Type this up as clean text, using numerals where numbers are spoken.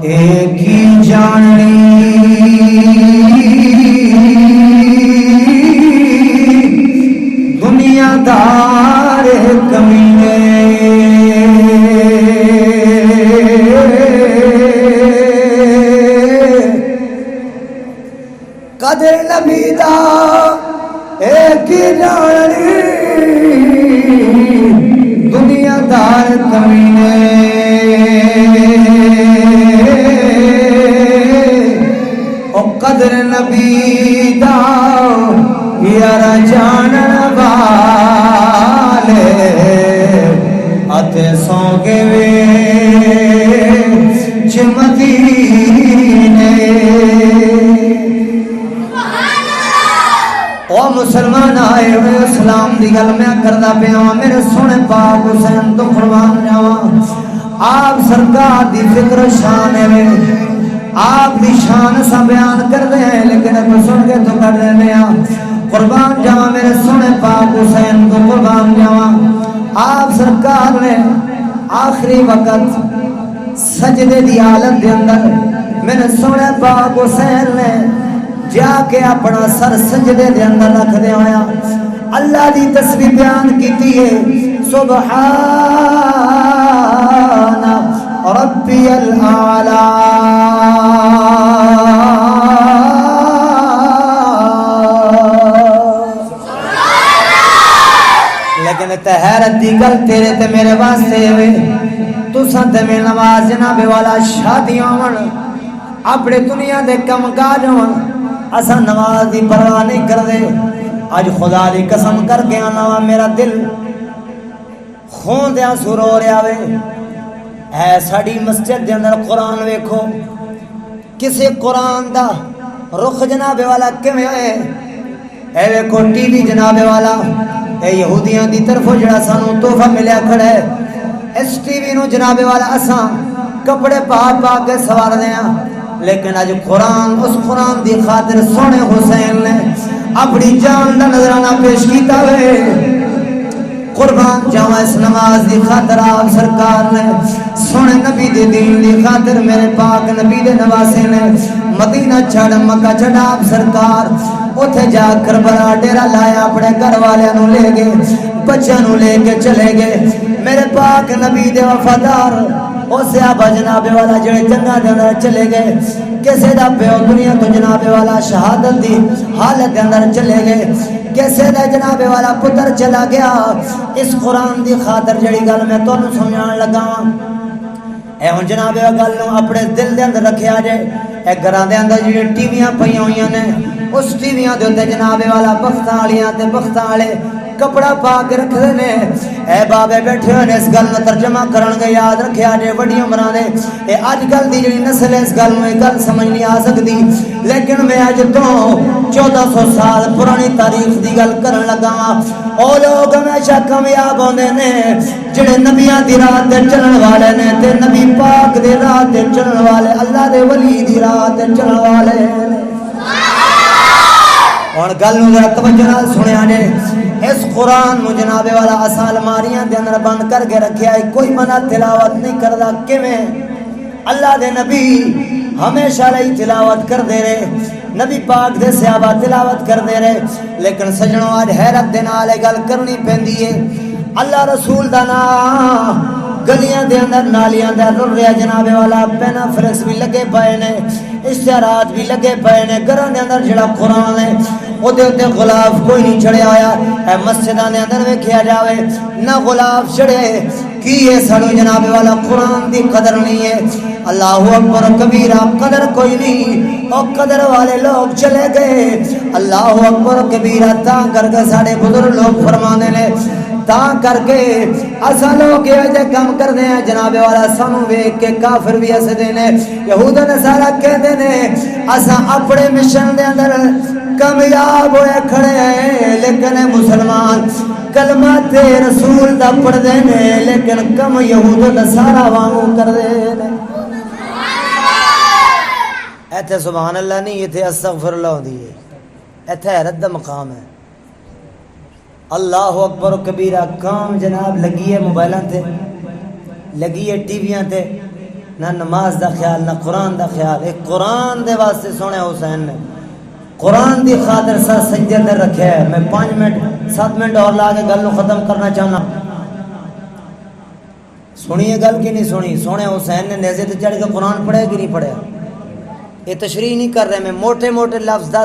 ایک ہی جاننی دنیا دار کمینے قدر نبی دا ایک ہی جاننی دنیا دار کمینے قدر نبی دا یارا جانن والے اتے سونگے وے مدینے او مسلمان آئے ہوئے اسلام دی گل میں کردہ پیا میرے سونے پاک حسین تو قربان جاواں آپ سرکار دی فکر شان ہے آپ دی شان سا بیان کر دے ہیں لیکن اگر سن کے تو کر دینے ہیں قربان جاواں میرے سونے پاک حسین تو قربان جاواں آپ سرکار نے آخری وقت سجدے دی حالت دے اندر میرے سونے پاک حسین نے جا کے اپنا سر سجدے دے اندر رکھ دے ہویا اللہ دی تسبیح بیان کیتی ہے سبحان ربی الاعلی لیکن حیرت دی گل تیرے تے میرے واسطے ہوئے تو سنتے میں نماز جناب والا شادیاں ہون اپنے دنیا دے کم کاج ہون اسا نماز دی پرواہ نہیں کر دے آج خدا دی قسم کر کے آنا میرا دل خون دیا سور ہو رہا وے اے ساڑی مسجد دے اندر قرآن ویکھو کسے قرآن دا رخ جناب والا کیویں ہے اے ویکھو ٹی وی جناب والا اے یہودیاں دی طرف جڑا سانو تحفہ ملیا کھڑا ہے اس ٹی وی نو جناب والا اساں کپڑے پا پا کے سوار دیاں لیکن آج قرآن اس قرآن دی خاطر سونے حسین نے اپنی جان دا نظرانہ پیش کیتا ہوئے قربان جاواں اس نماز دی خاطر آپ سرکار نے سونے نبی دی دین دی خاطر میرے پاک نبی دے نواسے نے مدینہ چھڑ مکہ چھڑ آپ سرکار اتھے جا کربلا ڈیرا لایا اپنے گھر والے نو لے گئے بچہ نو لے کے چلے گئے میرے پاک نبی دے وفادار او صحابہ جناب والا جڑے جنگاں دے اندر چلے گئے کسے دا پیو دنیا تو جناب والا شہادت دی حالت دے اندر چلے گئے کسے دا جناب والا پتر چلا گیا اس قرآن دی خاطر جڑی گل میں تانوں سمجھان لگا اے ہن جناب گل نو اپنے دل دے اندر رکھیا جے اے گھراں دے اندر جڑی ٹی ویاں پئیاں ہوئیاں نے اس ٹی ویاں دے اوتے جناب والا بختاں والیاں تے بختاں والے کپڑا پا کے رکھ دے نے اے بابے بیٹھے ہوئے نے اس گل نو ترجمہ کرن گے یاد رکھیا جے وڈی عمراں دے اے اج کل دی جڑی نسل اس گل نو گل سمجھ نہیں آ سکدی لیکن میں اج تو 1400 سال پرانی تاریخ دی گل کرن لگا او لوگ ہمیشہ کامیاب ہوندے نے جڑے نبیاں دی راہ تے چلن والے نے تے نبی پاک دی راہ تے چلن والے اللہ دے ولی دی راہ تے چلن والے نے اور گل نو ذرا توجہ نال سنیا جے اس قرآن نو جناب والا اساں الماریاں دے اندر بند کر کے رکھیا ہے کوئی منع تلاوت نہیں کردا کیویں اللہ دے نبی ہمیشہ رہی تلاوت کر دے رہے نبی پاک دے صحابہ تلاوت کر دے رہے لیکن سجنوں آج حیرت دے نال گل کرنی پیندی ہے اللہ رسول دا نام گلیاں دے اندر نالیاں دے رل رہا جناب والا پینا فلکس بھی لگے پائے نے اشتہارات بھی لگے پائے نے گھراں دے اندر جڑا قرآن ہے او دے اوتے غلاف کوئی نہیں چڑھیا ہویا اے مسجداں دے اندر ویکھیا جاوے نہ غلاف چڑھے کی ہے سانو جناب والا قرآن دی قدر نہیں ہے اللہ اکبر کبیرہ قدر کوئی نہیں او قدر والے لوگ چلے گئے اللہ اکبر کبیرہ تاں کر کے ساڑے بزرگ لوگ فرمانے نے تاں کر کے اسا لوگ یہ جے کام کر دے ہیں جناب والا سانو ویکھ کے کافر بھی اس دے نے یہود نصارا کہندے نے اسا اپنے مشن دے اندر کامیاب ہوئے کھڑے ہیں لیکن مسلمان کلمہ تے رسول دا پڑھ دے نے لیکن کم یہود نصارا وانگو کر دے نے ایتھے سبحان اللہ نہیں ایتھے استغفر اللہ ہوندی ہے ایتھے حیرت دا مقام ہے اللہ اکبر و کبیرہ کام جناب لگی ہے موبائلاں تے لگی ہے ٹی ویاں تے نہ نماز دا خیال نہ قرآن دا خیال ایک قرآن دے واسطے سونے حسین نے قرآن دی خاطر سا سجدے تے رکھے ہے میں 5 منٹ 7 منٹ اور لا کے گل نو ختم کرنا چاہنا سنیے گل کی نہیں سنی سونے حسین نے نیزے تے چڑھ کے قرآن پڑھے کہ نہیں پڑھیا یہ تشریح نہیں کر رہے میں موٹے موٹے لفظ دا